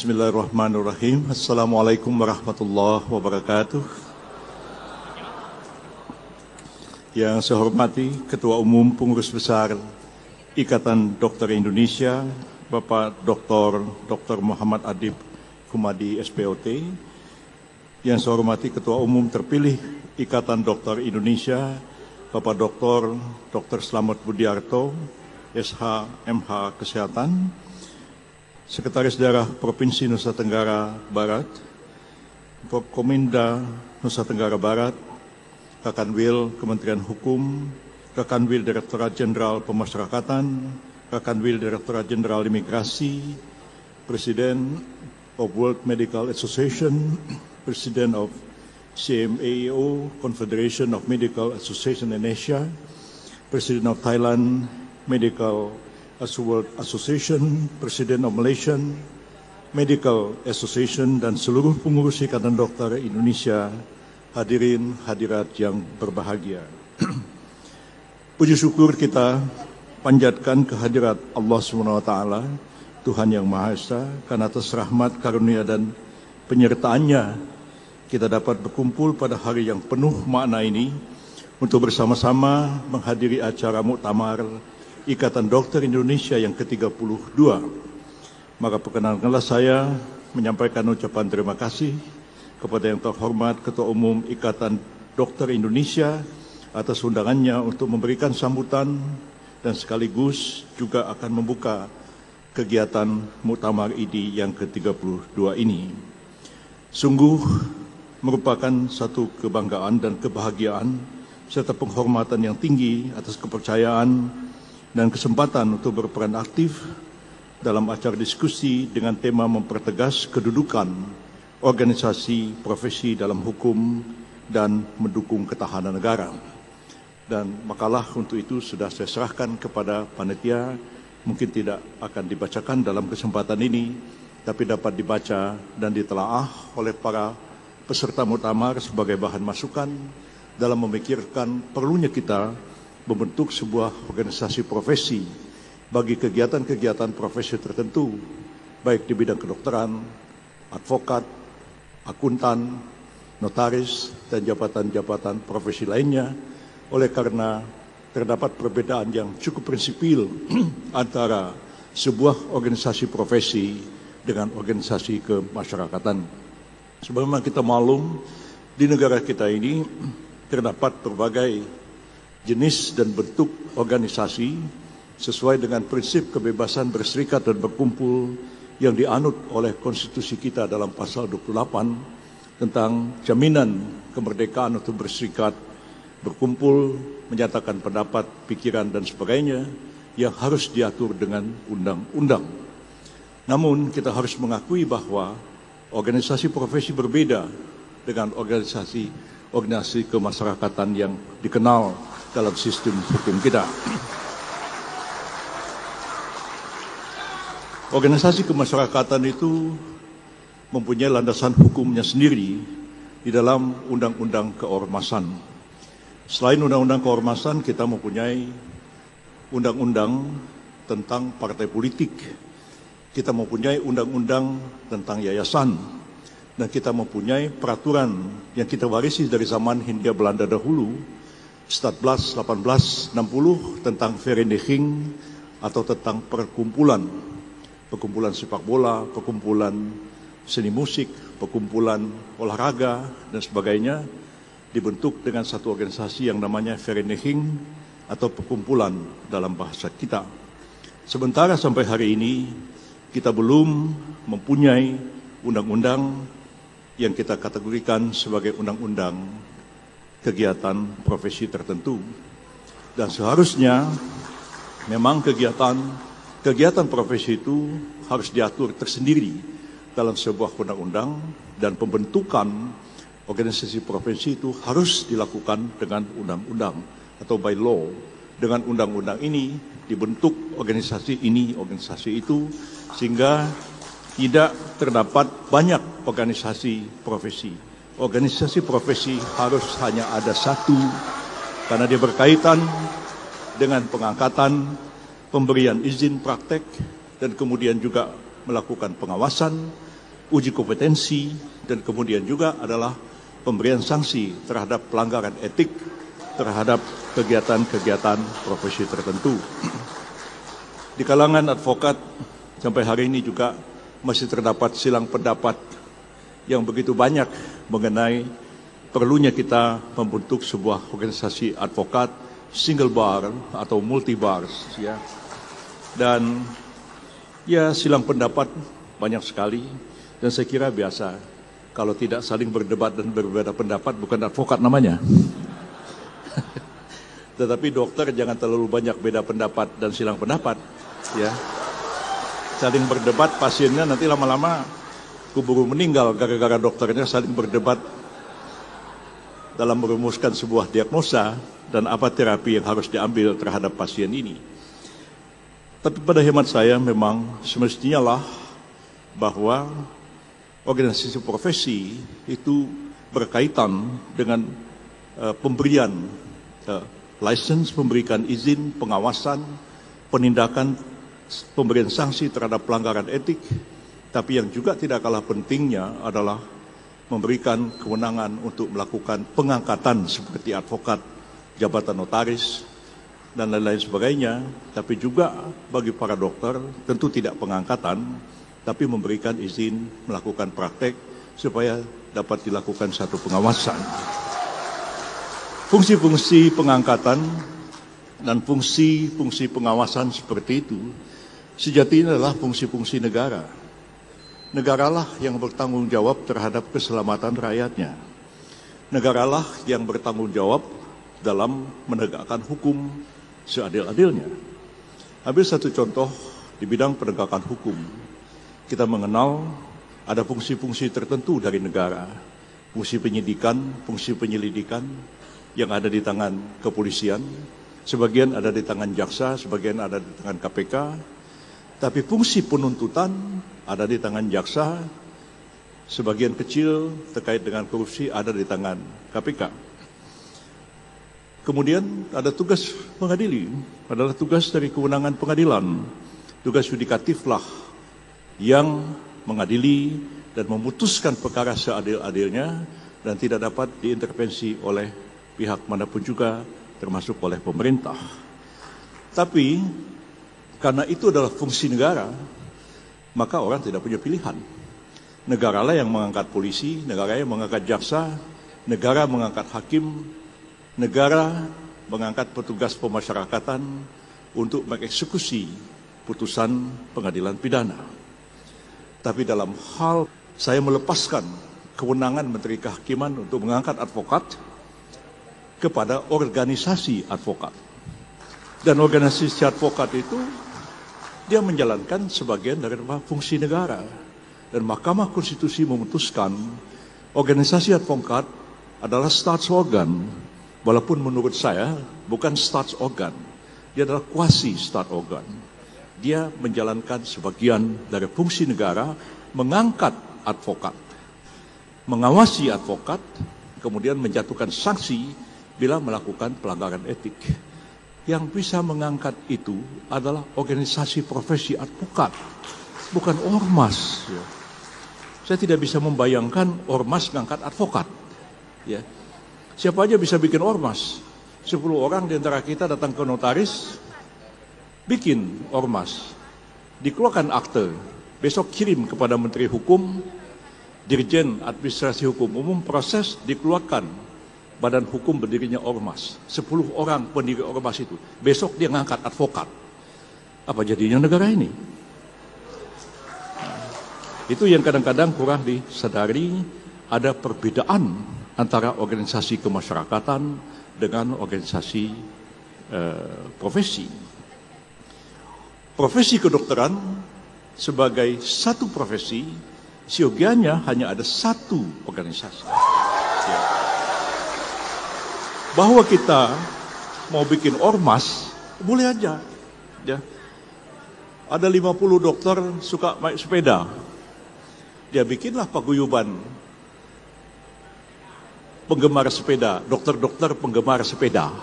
Bismillahirrahmanirrahim. Assalamualaikum warahmatullahi wabarakatuh. Yang saya hormati Ketua Umum Pengurus Besar Ikatan Dokter Indonesia, Bapak Dr. Muhammad Adib Kumadi SPOT. Yang saya hormati Ketua Umum terpilih Ikatan Dokter Indonesia, Bapak Dr. Slamet Budiarto, SH MH Kesehatan. Sekretaris Daerah Provinsi Nusa Tenggara Barat, Forkominda Nusa Tenggara Barat, Kakanwil Kementerian Hukum, Kakanwil Direktorat Jenderal Pemasyarakatan, Kakanwil Direktorat Jenderal Imigrasi, Presiden of World Medical Association, Presiden of CMAO, Confederation of Medical Association in Asia, Presiden of Thailand Medical World Association, Presiden of Malaysian Medical Association, dan seluruh pengurus Ikatan Dokter Indonesia, hadirin hadirat yang berbahagia. Puji syukur kita panjatkan kehadirat Allah SWT, Tuhan Yang Maha Esa, karena atas rahmat, karunia, dan penyertaannya kita dapat berkumpul pada hari yang penuh makna ini untuk bersama-sama menghadiri acara muktamar Ikatan Dokter Indonesia yang ke-32. Maka perkenankanlah saya menyampaikan ucapan terima kasih kepada yang terhormat Ketua Umum Ikatan Dokter Indonesia atas undangannya untuk memberikan sambutan dan sekaligus juga akan membuka kegiatan muktamar IDI yang ke-32 ini. Sungguh merupakan satu kebanggaan dan kebahagiaan serta penghormatan yang tinggi atas kepercayaan dan kesempatan untuk berperan aktif dalam acara diskusi dengan tema mempertegas kedudukan organisasi profesi dalam hukum dan mendukung ketahanan negara. Dan makalah untuk itu sudah saya serahkan kepada panitia, mungkin tidak akan dibacakan dalam kesempatan ini, tapi dapat dibaca dan ditelaah oleh para peserta muktamar sebagai bahan masukan dalam memikirkan perlunya kita membentuk sebuah organisasi profesi bagi kegiatan-kegiatan profesi tertentu, baik di bidang kedokteran, advokat, akuntan, notaris, dan jabatan-jabatan profesi lainnya, oleh karena terdapat perbedaan yang cukup prinsipil antara sebuah organisasi profesi dengan organisasi kemasyarakatan. Sebagaimana kita maklum, di negara kita ini terdapat berbagai jenis dan bentuk organisasi sesuai dengan prinsip kebebasan berserikat dan berkumpul yang dianut oleh konstitusi kita dalam pasal 28 tentang jaminan kemerdekaan untuk berserikat, berkumpul, menyatakan pendapat, pikiran, dan sebagainya yang harus diatur dengan undang-undang. Namun kita harus mengakui bahwa organisasi profesi berbeda dengan organisasi kemasyarakatan yang dikenal dalam sistem hukum kita. Organisasi kemasyarakatan itu mempunyai landasan hukumnya sendiri di dalam undang-undang keormasan. Selain undang-undang keormasan, kita mempunyai undang-undang tentang partai politik, kita mempunyai undang-undang tentang yayasan, dan kita mempunyai peraturan yang kita warisi dari zaman Hindia Belanda dahulu, Stadblad 1860 tentang Vereniging atau tentang perkumpulan sepak bola, perkumpulan seni musik, perkumpulan olahraga, dan sebagainya, dibentuk dengan satu organisasi yang namanya Vereniging atau perkumpulan dalam bahasa kita. Sementara sampai hari ini kita belum mempunyai undang-undang yang kita kategorikan sebagai undang-undang kegiatan profesi tertentu. Dan seharusnya memang kegiatan profesi itu harus diatur tersendiri dalam sebuah undang-undang, dan pembentukan organisasi profesi itu harus dilakukan dengan undang-undang atau by law. Dengan undang-undang ini dibentuk organisasi ini, organisasi itu, sehingga tidak terdapat banyak organisasi profesi. Organisasi profesi harus hanya ada satu, karena dia berkaitan dengan pengangkatan, pemberian izin praktek, dan kemudian juga melakukan pengawasan uji kompetensi, dan kemudian juga adalah pemberian sanksi terhadap pelanggaran etik terhadap kegiatan-kegiatan profesi tertentu. Di kalangan advokat sampai hari ini juga masih terdapat silang pendapat yang begitu banyak mengenai perlunya kita membentuk sebuah organisasi advokat single bar atau multi bars, ya. Dan ya, silang pendapat banyak sekali, dan saya kira biasa. Kalau tidak saling berdebat dan berbeda pendapat, bukan advokat namanya. Tetapi dokter jangan terlalu banyak beda pendapat dan silang pendapat, ya. Saling berdebat, pasiennya nanti lama-lama keburu meninggal gara-gara dokternya saling berdebat dalam merumuskan sebuah diagnosa dan apa terapi yang harus diambil terhadap pasien ini. Tapi pada hemat saya memang semestinya lah bahwa organisasi profesi itu berkaitan dengan pemberian license, memberikan izin, pengawasan, penindakan, pemberian sanksi terhadap pelanggaran etik, tapi yang juga tidak kalah pentingnya adalah memberikan kewenangan untuk melakukan pengangkatan seperti advokat, jabatan notaris, dan lain-lain sebagainya, tapi juga bagi para dokter tentu tidak pengangkatan, tapi memberikan izin melakukan praktek supaya dapat dilakukan satu pengawasan. Fungsi-fungsi pengangkatan dan fungsi-fungsi pengawasan seperti itu sejatinya adalah fungsi-fungsi negara. Negaralah yang bertanggung jawab terhadap keselamatan rakyatnya. Negaralah yang bertanggung jawab dalam menegakkan hukum seadil-adilnya. Ambil satu contoh di bidang penegakan hukum. Kita mengenal ada fungsi-fungsi tertentu dari negara. Fungsi penyidikan, fungsi penyelidikan yang ada di tangan kepolisian, sebagian ada di tangan jaksa, sebagian ada di tangan KPK. Tapi fungsi penuntutan ada di tangan jaksa, sebagian kecil terkait dengan korupsi ada di tangan KPK. Kemudian ada tugas mengadili, adalah tugas dari kewenangan pengadilan. Tugas yudikatiflah yang mengadili dan memutuskan perkara seadil-adilnya dan tidak dapat diintervensi oleh pihak manapun juga, termasuk oleh pemerintah. Tapi karena itu adalah fungsi negara, maka orang tidak punya pilihan. Negaralah yang mengangkat polisi, negara yang mengangkat jaksa, negara mengangkat hakim, negara mengangkat petugas pemasyarakatan untuk mengeksekusi putusan pengadilan pidana. Tapi dalam hal saya melepaskan kewenangan Menteri Kehakiman untuk mengangkat advokat kepada organisasi advokat. Dan organisasi advokat itu dia menjalankan sebagian dari fungsi negara. Dan Mahkamah Konstitusi memutuskan organisasi advokat adalah staats organ. Walaupun menurut saya bukan staats organ. Dia adalah quasi staats organ. Dia menjalankan sebagian dari fungsi negara, mengangkat advokat, mengawasi advokat, kemudian menjatuhkan sanksi bila melakukan pelanggaran etik. Yang bisa mengangkat itu adalah organisasi profesi advokat, bukan ormas. Ya. Saya tidak bisa membayangkan ormas mengangkat advokat. Ya. Siapa aja bisa bikin ormas. 10 orang di antara kita datang ke notaris, bikin ormas, dikeluarkan akte, besok kirim kepada Menteri Hukum, Dirjen Administrasi Hukum Umum, proses, dikeluarkan badan hukum berdirinya ormas. 10 orang pendiri ormas itu, besok dia ngangkat advokat. Apa jadinya negara ini? Itu yang kadang-kadang kurang disadari, ada perbedaan antara organisasi kemasyarakatan dengan organisasi profesi. Profesi kedokteran sebagai satu profesi, siogianya hanya ada satu organisasi. Ya. Bahwa kita mau bikin ormas, boleh aja. Ya. Ada 50 dokter suka naik sepeda. Dia bikinlah paguyuban penggemar sepeda, dokter-dokter penggemar sepeda.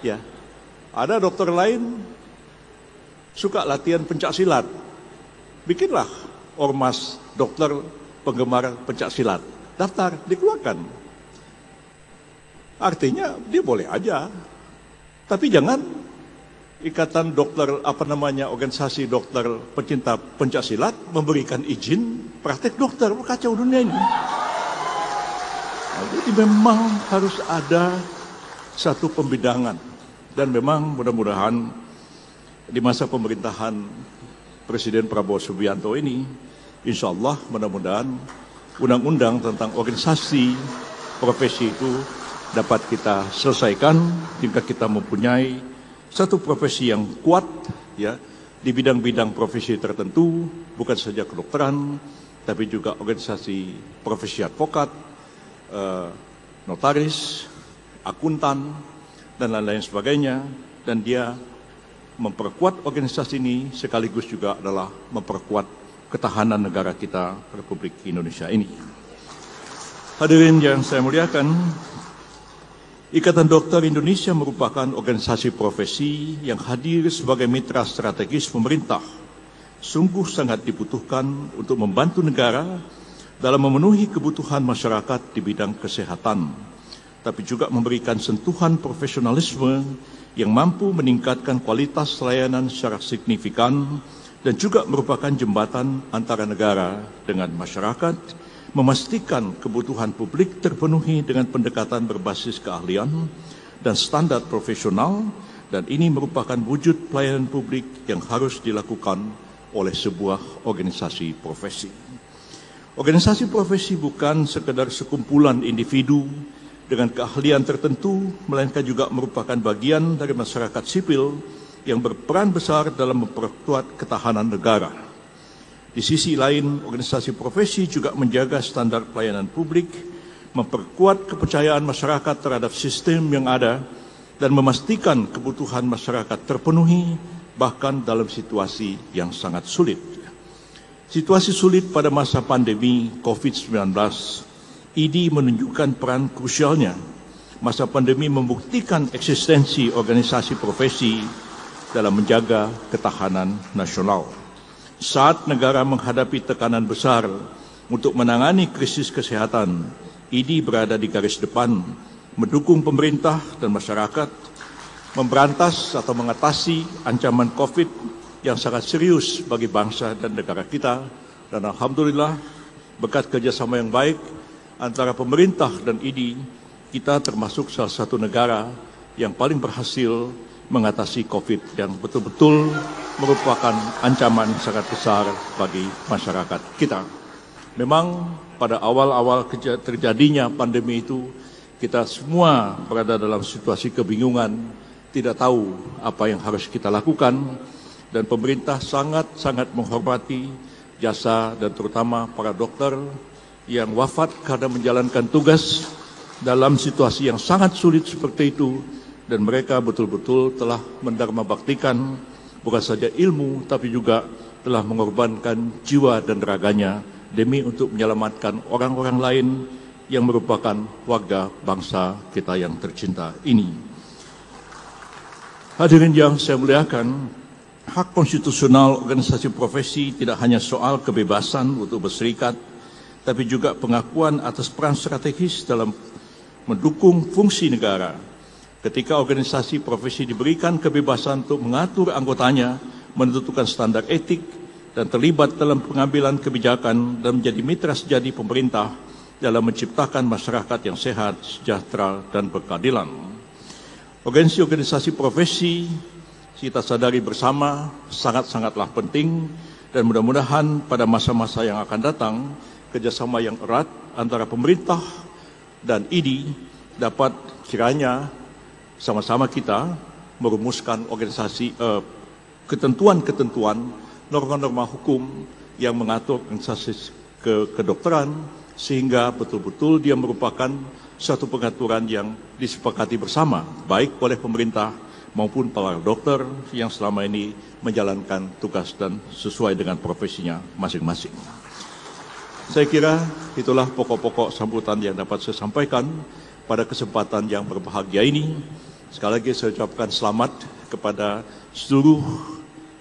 Ya. Ada dokter lain suka latihan pencak silat. Bikinlah ormas dokter penggemar pencak silat. Daftar, dikeluarkan. Artinya dia boleh aja. Tapi jangan ikatan dokter, organisasi dokter pecinta pencak silat memberikan izin praktek dokter. Kacau dunia ini. Jadi memang harus ada satu pembidangan. Dan memang mudah-mudahan di masa pemerintahan Presiden Prabowo Subianto ini, insya Allah mudah-mudahan undang-undang tentang organisasi profesi itu dapat kita selesaikan hingga kita mempunyai satu profesi yang kuat ya di bidang-bidang profesi tertentu, bukan saja kedokteran, tapi juga organisasi profesi advokat, notaris, akuntan, dan lain-lain sebagainya. Dan dia memperkuat organisasi ini sekaligus juga adalah memperkuat ketahanan negara kita, Republik Indonesia ini. Hadirin yang saya muliakan, Ikatan Dokter Indonesia merupakan organisasi profesi yang hadir sebagai mitra strategis pemerintah. Sungguh sangat dibutuhkan untuk membantu negara dalam memenuhi kebutuhan masyarakat di bidang kesehatan, tapi juga memberikan sentuhan profesionalisme yang mampu meningkatkan kualitas layanan secara signifikan dan juga merupakan jembatan antara negara dengan masyarakat, memastikan kebutuhan publik terpenuhi dengan pendekatan berbasis keahlian dan standar profesional, dan ini merupakan wujud pelayanan publik yang harus dilakukan oleh sebuah organisasi profesi. Organisasi profesi bukan sekedar sekumpulan individu dengan keahlian tertentu, melainkan juga merupakan bagian dari masyarakat sipil yang berperan besar dalam memperkuat ketahanan negara. Di sisi lain, organisasi profesi juga menjaga standar pelayanan publik, memperkuat kepercayaan masyarakat terhadap sistem yang ada, dan memastikan kebutuhan masyarakat terpenuhi, bahkan dalam situasi yang sangat sulit. Situasi sulit pada masa pandemi COVID-19, IDI menunjukkan peran krusialnya. Masa pandemi membuktikan eksistensi organisasi profesi dalam menjaga ketahanan nasional. Saat negara menghadapi tekanan besar untuk menangani krisis kesehatan, IDI berada di garis depan, mendukung pemerintah dan masyarakat, memberantas atau mengatasi ancaman COVID yang sangat serius bagi bangsa dan negara kita. Dan alhamdulillah, berkat kerjasama yang baik antara pemerintah dan IDI, kita termasuk salah satu negara yang paling berhasil mengatasi COVID yang betul-betul merupakan ancaman sangat besar bagi masyarakat kita. Memang pada awal-awal terjadinya pandemi itu, kita semua berada dalam situasi kebingungan, tidak tahu apa yang harus kita lakukan, dan pemerintah sangat-sangat menghormati jasa dan terutama para dokter yang wafat karena menjalankan tugas dalam situasi yang sangat sulit seperti itu, dan mereka betul-betul telah mendharma baktikan bukan saja ilmu tapi juga telah mengorbankan jiwa dan raganya demi untuk menyelamatkan orang-orang lain yang merupakan warga bangsa kita yang tercinta ini. Hadirin yang saya muliakan, hak konstitusional organisasi profesi tidak hanya soal kebebasan untuk berserikat, tapi juga pengakuan atas peran strategis dalam mendukung fungsi negara. Ketika organisasi profesi diberikan kebebasan untuk mengatur anggotanya, menentukan standar etik, dan terlibat dalam pengambilan kebijakan dan menjadi mitra sejati pemerintah dalam menciptakan masyarakat yang sehat, sejahtera, dan berkeadilan. Organisasi profesi kita sadari bersama sangat-sangatlah penting, dan mudah-mudahan pada masa-masa yang akan datang, kerjasama yang erat antara pemerintah dan IDI dapat kiranya sama-sama kita merumuskan ketentuan-ketentuan, norma-norma hukum yang mengatur organisasi kedokteran, sehingga betul-betul dia merupakan satu pengaturan yang disepakati bersama, baik oleh pemerintah maupun para dokter yang selama ini menjalankan tugas dan sesuai dengan profesinya masing-masing. Saya kira itulah pokok-pokok sambutan yang dapat saya sampaikan pada kesempatan yang berbahagia ini. Sekali lagi saya ucapkan selamat kepada seluruh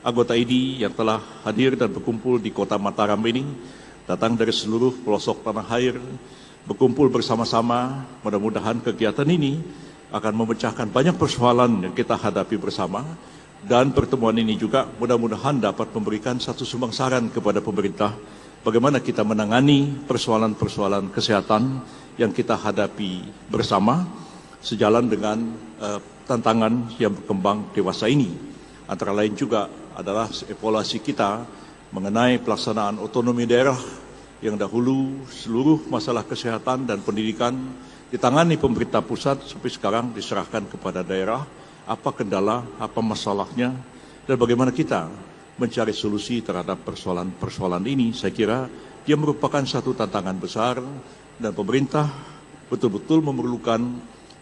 anggota ID yang telah hadir dan berkumpul di kota Mataram ini, datang dari seluruh pelosok tanah air, berkumpul bersama-sama. Mudah-mudahan kegiatan ini akan memecahkan banyak persoalan yang kita hadapi bersama, dan pertemuan ini juga mudah-mudahan dapat memberikan satu sumbangsaran kepada pemerintah bagaimana kita menangani persoalan-persoalan kesehatan yang kita hadapi bersama sejalan dengan tantangan yang berkembang dewasa ini. Antara lain juga adalah evaluasi kita mengenai pelaksanaan otonomi daerah yang dahulu seluruh masalah kesehatan dan pendidikan ditangani pemerintah pusat, sampai sekarang diserahkan kepada daerah. Apa kendala, apa masalahnya, dan bagaimana kita mencari solusi terhadap persoalan-persoalan ini. Saya kira dia merupakan satu tantangan besar, dan pemerintah betul-betul memerlukan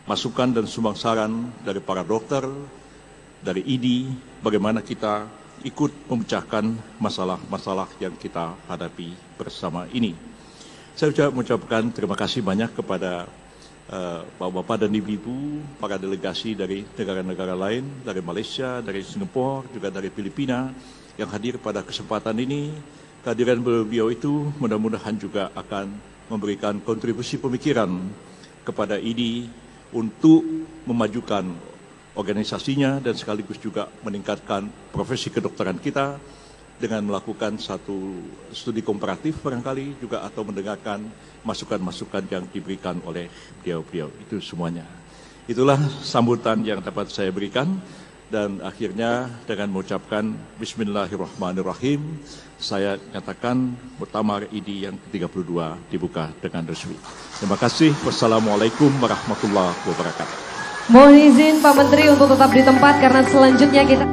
masukan dan sumbangsaran dari para dokter, dari ID, bagaimana kita ikut memecahkan masalah-masalah yang kita hadapi bersama ini. Saya mengucapkan terima kasih banyak kepada Bapak-bapak dan Ibu-ibu, para delegasi dari negara-negara lain, dari Malaysia, dari Singapura, juga dari Filipina, yang hadir pada kesempatan ini. Kehadiran beliau itu mudah-mudahan juga akan memberikan kontribusi pemikiran kepada ID untuk memajukan organisasinya dan sekaligus juga meningkatkan profesi kedokteran kita dengan melakukan satu studi komparatif barangkali juga, atau mendengarkan masukan-masukan yang diberikan oleh beliau-beliau. Itu semuanya. Itulah sambutan yang dapat saya berikan, dan akhirnya dengan mengucapkan Bismillahirrahmanirrahim, saya nyatakan Muktamar ID yang ke-32 dibuka dengan resmi. Terima kasih. Wassalamualaikum warahmatullahi wabarakatuh. Mohon izin Pak Menteri untuk tetap di tempat karena selanjutnya kita